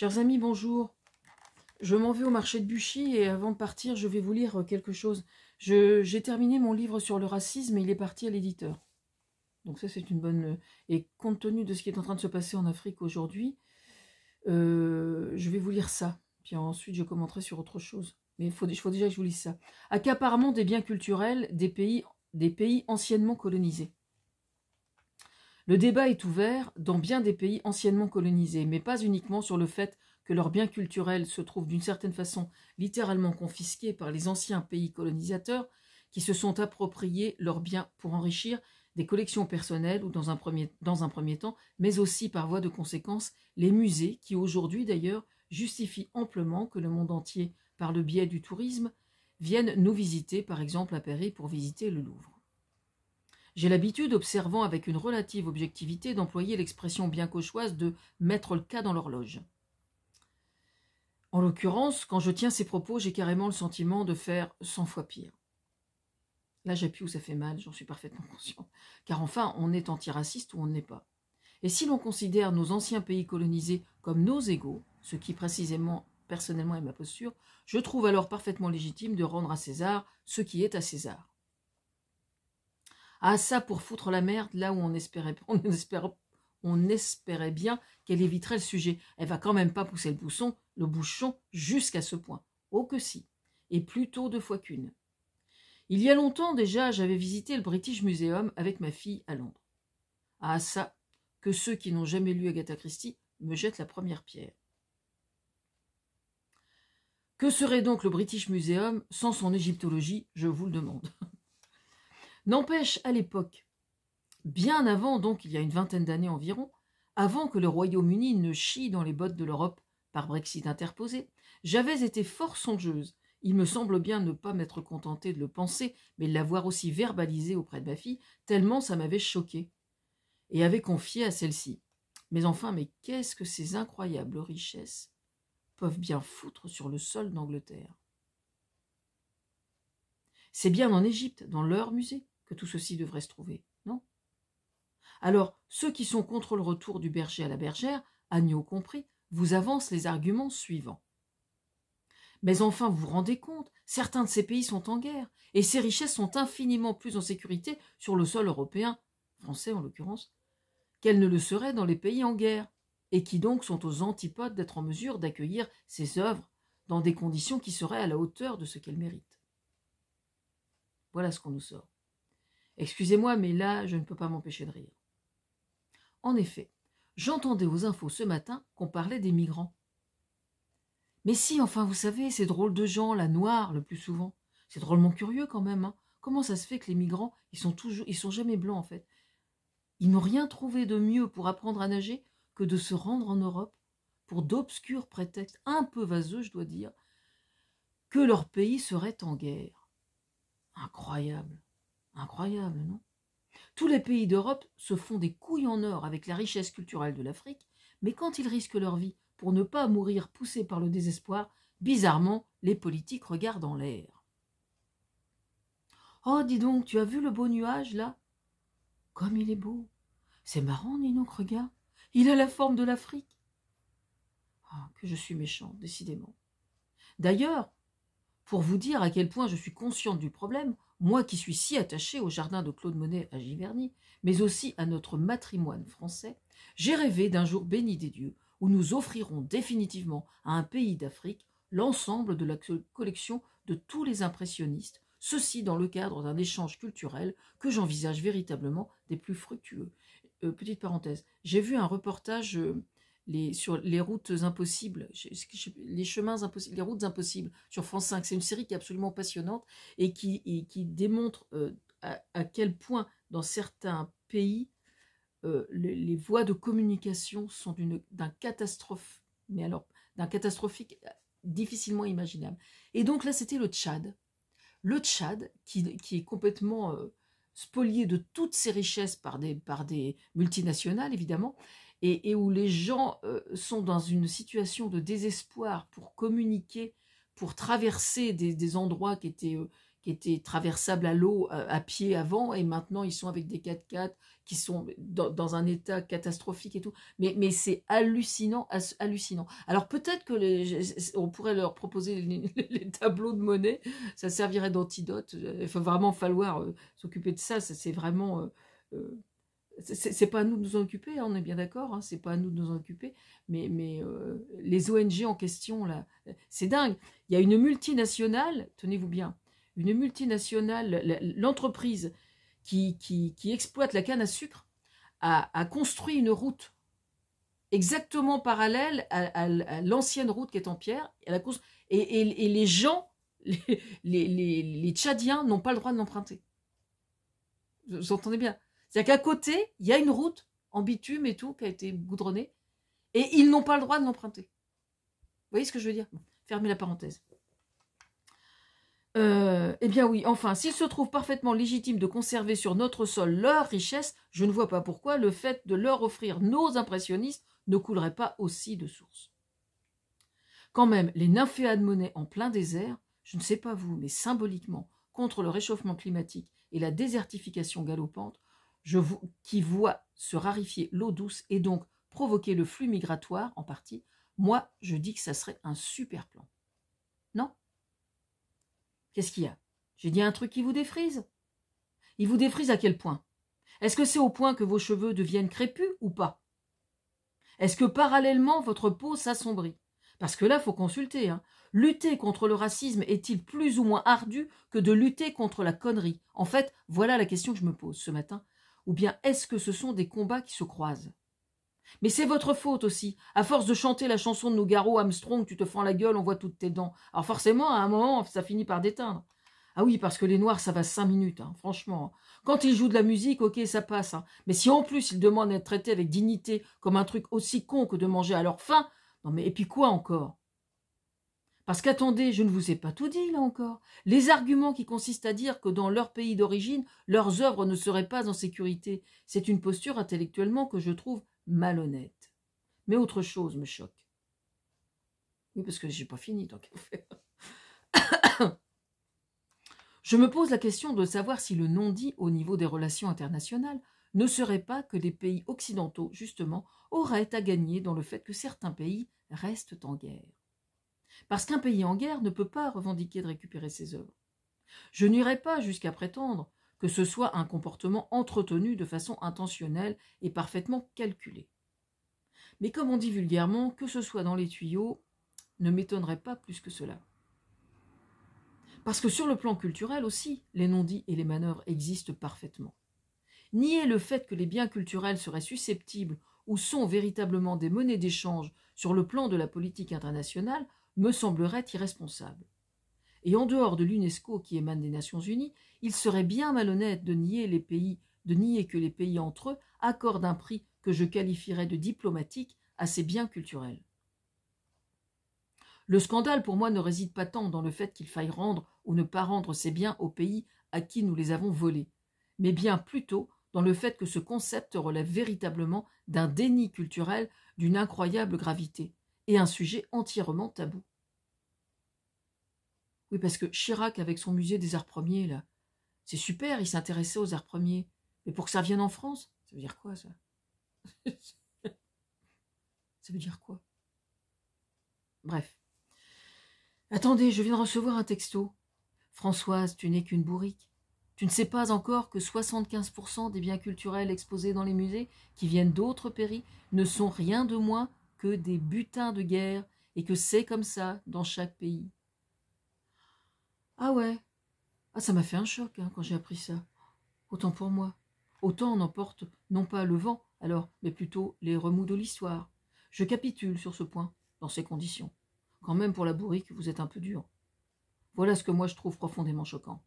Chers amis, bonjour. Je m'en vais au marché de Buchy et avant de partir, je vais vous lire quelque chose. J'ai terminé mon livre sur le racisme et il est parti à l'éditeur. Donc ça, c'est une bonne... Et compte tenu de ce qui est en train de se passer en Afrique aujourd'hui, je vais vous lire ça. Puis ensuite, je commenterai sur autre chose. Mais il faut déjà que je vous lise ça. Accaparement des biens culturels des pays anciennement colonisés. Le débat est ouvert dans bien des pays anciennement colonisés, mais pas uniquement sur le fait que leurs biens culturels se trouvent d'une certaine façon littéralement confisqués par les anciens pays colonisateurs qui se sont appropriés leurs biens pour enrichir des collections personnelles ou dans un premier temps, mais aussi par voie de conséquence les musées qui aujourd'hui d'ailleurs justifient amplement que le monde entier, par le biais du tourisme, vienne nous visiter, par exemple à Paris pour visiter le Louvre. J'ai l'habitude, observant avec une relative objectivité, d'employer l'expression bien cauchoise de « mettre le cas dans l'horloge ». En l'occurrence, quand je tiens ces propos, j'ai carrément le sentiment de faire 100 fois pire. Là, j'appuie où ça fait mal, j'en suis parfaitement conscient. Car enfin, on est antiraciste ou on ne l'est pas. Et si l'on considère nos anciens pays colonisés comme nos égaux, ce qui précisément, personnellement, est ma posture, je trouve alors parfaitement légitime de rendre à César ce qui est à César. Ah ça, pour foutre la merde, là où on espérait bien qu'elle éviterait le sujet. Elle va quand même pas pousser le bouchon jusqu'à ce point. Oh que si, et plutôt 2 fois qu'une. Il y a longtemps déjà, j'avais visité le British Museum avec ma fille à Londres. Ah ça, que ceux qui n'ont jamais lu Agatha Christie me jettent la première pierre. Que serait donc le British Museum sans son égyptologie, je vous le demande. N'empêche, à l'époque, bien avant, donc il y a une vingtaine d'années environ, avant que le Royaume-Uni ne chie dans les bottes de l'Europe par Brexit interposé, j'avais été fort songeuse. Il me semble bien ne pas m'être contentée de le penser, mais de l'avoir aussi verbalisé auprès de ma fille, tellement ça m'avait choquée, et avait confié à celle-ci. Mais enfin, mais qu'est-ce que ces incroyables richesses peuvent bien foutre sur le sol d'Angleterre? C'est bien en Égypte, dans leur musée, que tout ceci devrait se trouver, non? Alors, ceux qui sont contre le retour du berger à la bergère, agneau compris, vous avancent les arguments suivants. Mais enfin, vous vous rendez compte, certains de ces pays sont en guerre, et ces richesses sont infiniment plus en sécurité sur le sol européen, français en l'occurrence, qu'elles ne le seraient dans les pays en guerre, et qui donc sont aux antipodes d'être en mesure d'accueillir ces œuvres dans des conditions qui seraient à la hauteur de ce qu'elles méritent. Voilà ce qu'on nous sort. Excusez-moi, mais là, je ne peux pas m'empêcher de rire. En effet, j'entendais aux infos ce matin qu'on parlait des migrants. Mais si, enfin, vous savez, ces drôles de gens, la noirs, le plus souvent. C'est drôlement curieux quand même. Hein. Comment ça se fait que les migrants, ils sont jamais blancs en fait. Ils n'ont rien trouvé de mieux pour apprendre à nager que de se rendre en Europe pour d'obscurs prétextes un peu vaseux, je dois dire, que leur pays serait en guerre. Incroyable. Incroyable, non? Tous les pays d'Europe se font des couilles en or avec la richesse culturelle de l'Afrique, mais quand ils risquent leur vie pour ne pas mourir poussés par le désespoir, bizarrement, les politiques regardent en l'air. Oh, dis donc, tu as vu le beau nuage, là? Comme il est beau. C'est marrant, Ninoc, regarde. Il a la forme de l'Afrique. Ah, que je suis méchante, décidément. D'ailleurs, pour vous dire à quel point je suis consciente du problème, moi qui suis si attachée au jardin de Claude Monet à Giverny, mais aussi à notre matrimoine français, j'ai rêvé d'un jour béni des dieux où nous offrirons définitivement à un pays d'Afrique l'ensemble de la collection de tous les impressionnistes, ceci dans le cadre d'un échange culturel que j'envisage véritablement des plus fructueux. Petite parenthèse, j'ai vu un reportage sur les routes impossibles, les chemins impossibles, les routes impossibles sur France 5. C'est une série qui est absolument passionnante et qui démontre à quel point dans certains pays les voies de communication sont d'un catastrophe, mais alors d'un catastrophique difficilement imaginable. Et donc là, c'était le Tchad. Le Tchad qui est complètement spolié de toutes ses richesses par des multinationales, évidemment, et où les gens sont dans une situation de désespoir pour communiquer, pour traverser des endroits qui qui étaient traversables à l'eau à pied avant, et maintenant ils sont avec des 4x4 qui sont dans un état catastrophique et tout. Mais c'est hallucinant, hallucinant. Alors peut-être que on pourrait leur proposer les tableaux de monnaie, ça servirait d'antidote. Il faut vraiment falloir s'occuper de ça. C'est vraiment... c'est pas à nous de nous en occuper, hein, on est bien d'accord, hein, c'est pas à nous de nous en occuper, mais les ONG en question, là, c'est dingue. Il y a une multinationale, tenez-vous bien, une multinationale, l'entreprise qui exploite la canne à sucre a construit une route exactement parallèle à l'ancienne route qui est en pierre, et les gens, les Tchadiens n'ont pas le droit de l'emprunter. Vous entendez bien? C'est-à-dire qu'à côté, il y a une route en bitume et tout qui a été goudronnée, et ils n'ont pas le droit de l'emprunter. Vous voyez ce que je veux dire? Fermez la parenthèse. Eh bien oui, enfin, s'il se trouve parfaitement légitime de conserver sur notre sol leur richesse, je ne vois pas pourquoi le fait de leur offrir nos impressionnistes ne coulerait pas aussi de source. Quand même, les nymphéas de monnaie en plein désert, je ne sais pas vous, mais symboliquement, contre le réchauffement climatique et la désertification galopante, qui voit se raréfier l'eau douce et donc provoquer le flux migratoire en partie, moi, je dis que ça serait un super plan. Non? Qu'est-ce qu'il y a? J'ai dit un truc qui vous défrise? Il vous défrise à quel point? Est-ce que c'est au point que vos cheveux deviennent crépus ou pas? Est-ce que parallèlement votre peau s'assombrit? Parce que là, il faut consulter. Hein. Lutter contre le racisme est-il plus ou moins ardu que de lutter contre la connerie? En fait, voilà la question que je me pose ce matin. Ou bien est-ce que ce sont des combats qui se croisent? Mais c'est votre faute aussi. À force de chanter la chanson de Nougaro Armstrong, tu te fends la gueule, on voit toutes tes dents. Alors forcément, à un moment, ça finit par déteindre. Ah oui, parce que les Noirs, ça va 5 minutes, hein, franchement. Quand ils jouent de la musique, ok, ça passe. Hein. Mais si en plus ils demandent d'être traités avec dignité, comme un truc aussi con que de manger à leur faim, non mais et puis quoi encore? Parce qu'attendez, je ne vous ai pas tout dit là encore. Les arguments qui consistent à dire que dans leur pays d'origine, leurs œuvres ne seraient pas en sécurité, c'est une posture intellectuellement que je trouve malhonnête. Mais autre chose me choque. Oui, parce que j'ai pas fini tant qu'à faire. Je me pose la question de savoir si le non-dit au niveau des relations internationales ne serait pas que les pays occidentaux, justement, auraient à gagner dans le fait que certains pays restent en guerre. Parce qu'un pays en guerre ne peut pas revendiquer de récupérer ses œuvres. Je n'irai pas jusqu'à prétendre que ce soit un comportement entretenu de façon intentionnelle et parfaitement calculé. Mais comme on dit vulgairement, que ce soit dans les tuyaux, ne m'étonnerait pas plus que cela. Parce que sur le plan culturel aussi, les non-dits et les manœuvres existent parfaitement. Nier le fait que les biens culturels seraient susceptibles ou sont véritablement des monnaies d'échange sur le plan de la politique internationale me semblerait irresponsable. Et en dehors de l'UNESCO qui émane des Nations Unies, il serait bien malhonnête de nier que les pays entre eux accordent un prix que je qualifierais de diplomatique à ces biens culturels. Le scandale pour moi ne réside pas tant dans le fait qu'il faille rendre ou ne pas rendre ces biens aux pays à qui nous les avons volés, mais bien plutôt dans le fait que ce concept relève véritablement d'un déni culturel d'une incroyable gravité et un sujet entièrement tabou. Oui, parce que Chirac, avec son musée des arts premiers, là, c'est super, il s'intéressait aux arts premiers. Mais pour que ça vienne en France, ça veut dire quoi, ça? Ça veut dire quoi? Bref. Attendez, je viens de recevoir un texto. Françoise, tu n'es qu'une bourrique. Tu ne sais pas encore que 75% des biens culturels exposés dans les musées, qui viennent d'autres pays, ne sont rien de moins que des butins de guerre, et que c'est comme ça dans chaque pays. Ah ouais. Ah, ça m'a fait un choc hein, quand j'ai appris ça. Autant pour moi. Autant on emporte non pas le vent, alors, mais plutôt les remous de l'histoire. Je capitule sur ce point, dans ces conditions. Quand même pour la bourrique, vous êtes un peu dur. Voilà ce que moi je trouve profondément choquant.